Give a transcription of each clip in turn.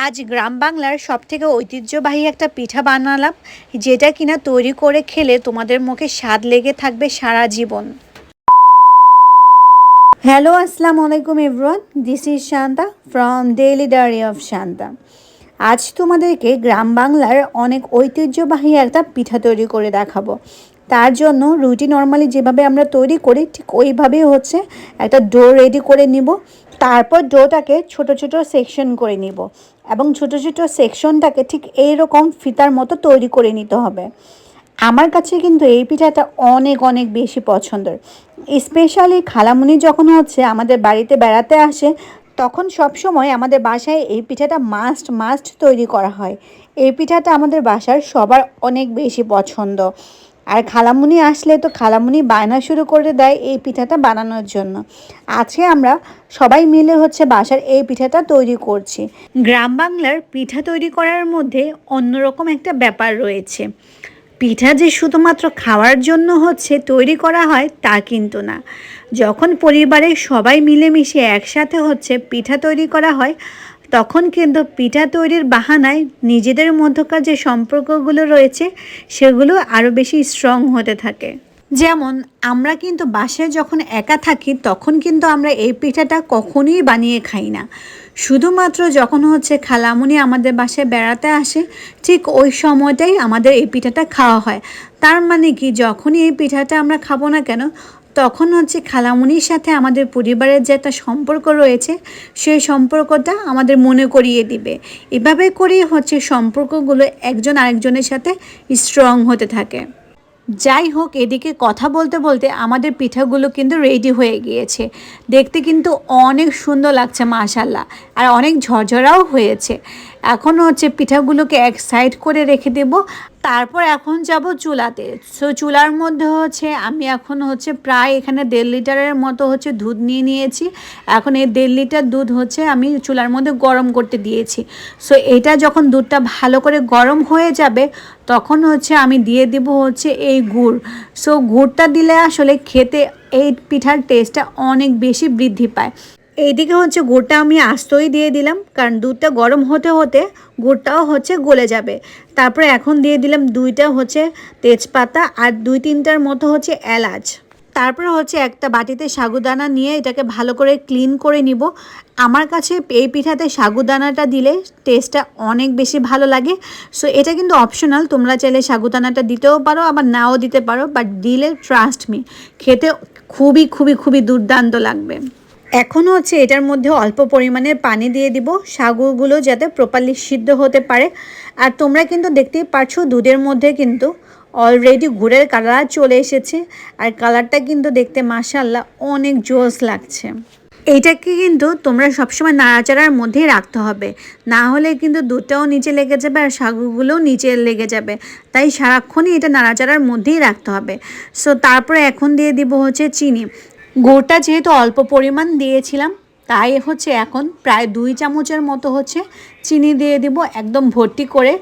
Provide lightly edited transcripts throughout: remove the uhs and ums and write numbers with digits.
আজ গ্রাম বাংলার সবথেকে ঐতিহ্যবাহী একটা পিঠা বানালাম, যেটা কিনা তৈরি করে খেলে তোমাদের মুখে স্বাদ লেগে থাকবে সারা জীবন। হ্যালো, আসসালামু আলাইকুম everyone, this is Shanta from daily diary of Shanta. আজ তোমাদেরকে গ্রাম বাংলার অনেক ঐতিহ্যবাহী একটা পিঠা তৈরি করে দেখাবো। তার জন্য রুটি নর্মালি যেভাবে আমরা তৈরি করি ঠিক ওইভাবেই একটা ডো রেডি করে নিব। তারপর ডোটাকে ছোট ছোট সেকশন করে নিব এবং ছোট ছোট সেকশনটাকে ঠিক এইরকম ফিতার মতো তৈরি করে নিতে হবে। আমার কাছে কিন্তু এই পিঠাটা অনেক অনেক বেশি পছন্দের। স্পেশালি খালামুনি যখন আমাদের বাড়িতে বেড়াতে আসে, তখন সব সময় আমাদের বাসায় এই পিঠাটা মাস্ট তৈরি করা হয়। এই পিঠাটা আমাদের বাসার সবার অনেক বেশি পছন্দ। আর খালামুনি আসলে তো খালামুনি বায়না শুরু করে দেয় এই পিঠাটা বানানোর জন্য। আজকে আমরা সবাই মিলে বাসার এই পিঠাটা তৈরি করছি। গ্রাম বাংলার পিঠা তৈরি করার মধ্যে অন্যরকম একটা ব্যাপার রয়েছে। পিঠা যে শুধুমাত্র খাওয়ার জন্য তৈরি করা হয় তা কিন্তু না। যখন পরিবারের সবাই মিলেমিশে একসাথে পিঠা তৈরি করা হয়, তখন কিন্তু পিঠা তৈরির বাহানায় নিজেদের মধ্যকার যে সম্পর্কগুলো রয়েছে সেগুলো আরও বেশি স্ট্রং হতে থাকে। যেমন আমরা কিন্তু বাসায় যখন একা থাকি তখন কিন্তু আমরা এই পিঠাটা কখনোই বানিয়ে খাই না। শুধুমাত্র যখন খালামুনি আমাদের বাসায় বেড়াতে আসে, ঠিক ওই সময়টাই আমাদের এই পিঠাটা খাওয়া হয়। তার মানে কি, যখনই এই পিঠাটা আমরা খাবো না কেন, তখন খালামুনির সাথে আমাদের পরিবারের যে একটা সম্পর্ক রয়েছে সেই সম্পর্কটা আমাদের মনে করিয়ে দিবে। এভাবে করেই সম্পর্কগুলো একজন আরেকজনের সাথে স্ট্রং হতে থাকে। যাই হোক, এদিকে কথা বলতে বলতে আমাদের পিঠাগুলো কিন্তু রেডি হয়ে গিয়েছে। দেখতে কিন্তু অনেক সুন্দর লাগছে মাশাআল্লাহ, আর অনেক ঝরঝরাও হয়েছে। এখন পিঠাগুলোকে এক সাইড করে রেখে দেব। তারপর এখন যাব চুলাতে। সো চুলার মধ্যে আমি এখন প্রায় এখানে 1.5 লিটারের মতো দুধ নিয়ে নিয়েছি। এখন এই 1.5 লিটার দুধ আমি চুলার মধ্যে গরম করতে দিয়েছি। সো এটা যখন দুধটা ভালো করে গরম হয়ে যাবে, তখন আমি দিয়ে দিব এই গুড়। সো গুড়টা দিলে আসলে খেতে এই পিঠার টেস্টটা অনেক বেশি বৃদ্ধি পায়। এইদিকে গুড়টা আমি আস্তই দিয়ে দিলাম, কারণ দুধটা গরম হতে হতে গুড়টাও গলে যাবে। তারপরে এখন দিয়ে দিলাম 2টা তেজপাতা আর 2-3টার মতো এলাচ। তারপরে একটা বাটিতে সাগুদানা নিয়ে এটাকে ভালো করে ক্লিন করে নিব। আমার কাছে এই পিঠাতে সাগুদানাটা দিলে টেস্টটা অনেক বেশি ভালো লাগে। সো এটা কিন্তু অপশনাল, তোমরা চাইলে সাগুদানাটা দিতেও পারো আবার নাও দিতে পারো, বাট দিলে ট্রাস্ট মি খেতে খুবই খুবই খুবই দুর্দান্ত লাগবে। এখন এটার মধ্যে অল্প পরিমাণের পানি দিয়ে দিব, সাগুগুলো যাতে প্রপারলি সিদ্ধ হতে পারে। আর তোমরা কিন্তু দেখতেই পারছো দুধের মধ্যে কিন্তু অলরেডি গুড়ের কালার চলে এসেছে, আর কালারটা কিন্তু দেখতে মাশাআল্লাহ অনেক জোস লাগছে। এইটাকে কিন্তু তোমরা সবসময় নাড়াচাড়ার মধ্যেই রাখতে হবে, না হলে কিন্তু দুধটাও নিচে লেগে যাবে আর সাগুগুলোও নিচে লেগে যাবে। তাই সারাক্ষণই এটা নাড়াচাড়ার মধ্যেই রাখতে হবে। সো তারপরে এখন দিয়ে দিব চিনি। গুড়টা যেহেতু অল্প পরিমাণ দিয়েছিলাম, তাই এখন প্রায় 2 চামচের মতো চিনি দিয়ে দিব একদম ভর্তি করে।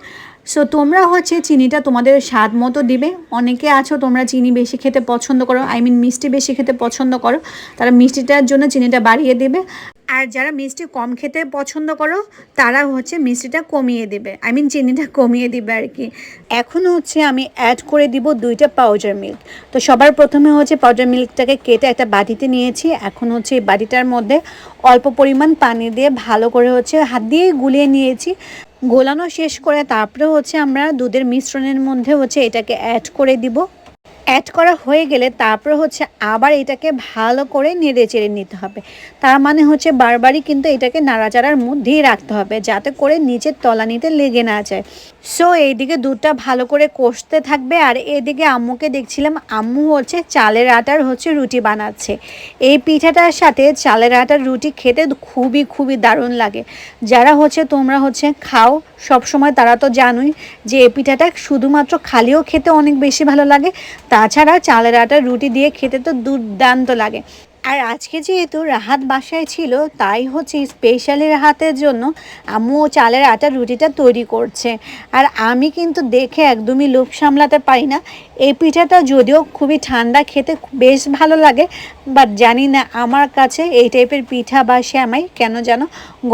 সো তোমরা চিনিটা তোমাদের স্বাদ মতো দিবে। অনেকে আছো তোমরা চিনি বেশি খেতে পছন্দ করো, মিষ্টি বেশি খেতে পছন্দ করো, তারা মিষ্টিটার জন্য চিনিটা বাড়িয়ে দেবে। আর যারা মিষ্টি কম খেতে পছন্দ করো তারা মিষ্টিটা কমিয়ে দেবে, চিনিটা কমিয়ে দিবে আর কি। এখন আমি অ্যাড করে দিব 2টা পাউডার মিল্ক। তো সবার প্রথমে পাউডার মিল্কটাকে কেটে একটা বাটিতে নিয়েছি। এখন এই বাটিটার মধ্যে অল্প পরিমাণ পানি দিয়ে ভালো করে হাত দিয়ে গুলিয়ে নিয়েছি। গোলানো শেষ করে তারপরে আমরা দুধের মিশ্রণের মধ্যে এটাকে অ্যাড করে দিব। অ্যাড করা হয়ে গেলে তারপর আবার এটাকে ভালো করে নেড়ে চেড়ে নিতে হবে। তার মানে বারবারই কিন্তু এটাকে নাড়াচাড়ার মধ্যেই রাখতে হবে, যাতে করে নিচের তলানিতে লেগে না যায়। সো এইদিকে দুধটা ভালো করে কষতে থাকবে, আর এদিকে আম্মুকে দেখছিলাম আম্মু চালের আটার রুটি বানাচ্ছে। এই পিঠাটার সাথে চালের আটার রুটি খেতে খুবই খুবই দারুণ লাগে। যারা তোমরা খাও সব সময়, তারা তো জানোই যে এই পিঠাটা শুধুমাত্র খালিও খেতে অনেক বেশি ভালো লাগে, তাছাড়া চালের আটার রুটি দিয়ে খেতে তো দুর্দান্ত লাগে। আর আজকে যেহেতু রাহাত বাসায় ছিল, তাই হচ্ছে স্পেশালি রাহাতের জন্য আম্মু চালের আটার রুটিটা তৈরি করছে। আর আমি কিন্তু দেখে একদমই লোভ সামলাতে পারি না। এই পিঠাটা যদিও খুবই ঠান্ডা, খেতে বেশ ভালো লাগে, বাট জানি না আমার কাছে এই টাইপের পিঠা বা সেমাই কেন যেন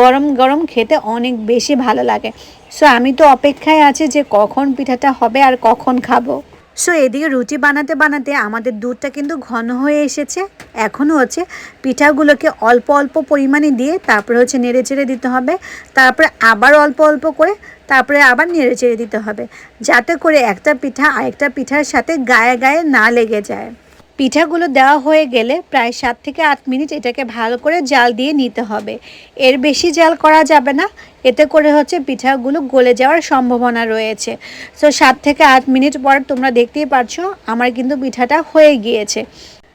গরম গরম খেতে অনেক বেশি ভালো লাগে। সো আমি তো অপেক্ষায় আছি যে কখন পিঠাটা হবে আর কখন খাবো। সো এদিকে রুটি বানাতে বানাতে আমাদের দুধটা কিন্তু ঘন হয়ে এসেছে। এখনও হচ্ছে পিঠাগুলোকে অল্প অল্প পরিমাণে দিয়ে তারপরে হচ্ছে নেড়ে চেড়ে দিতে হবে, তারপরে আবার অল্প অল্প করে তারপরে আবার নেড়ে চেড়ে দিতে হবে, যাতে করে একটা পিঠা আরেকটা পিঠার সাথে গায়ে গায়ে না লেগে যায়। পিঠাগুলো দেওয়া হয়ে গেলে প্রায় 7 থেকে 8 মিনিট এটাকে ভালো করে জাল দিয়ে নিতে হবে। এর বেশি জাল করা যাবে না, এতে করে হচ্ছে পিঠাগুলো গলে যাওয়ার সম্ভাবনা রয়েছে। সো 7 থেকে 8 মিনিট পর তোমরা দেখতেই পাচ্ছো আমার কিন্তু পিঠাটা হয়ে গিয়েছে।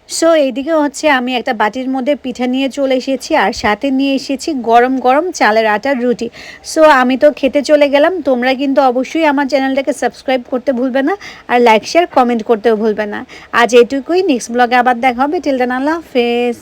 সো এইদিকে হচ্ছে আমি একটা বাটির মধ্যে পিঠা নিয়ে চলে এসেছি, আর সাথে নিয়ে এসেছি গরম গরম চালের আটার রুটি। সো আমি তো খেতে চলে গেলাম। তোমরা কিন্তু অবশ্যই আমার চ্যানেলটাকে সাবস্ক্রাইব করতে ভুলবে না, আর লাইক শেয়ার কমেন্ট করতেও ভুলবে না। আজ এটুকুই, নেক্সট ব্লগে আবার দেখা হবে। টিল দেন আল্লাহ হাফেজ।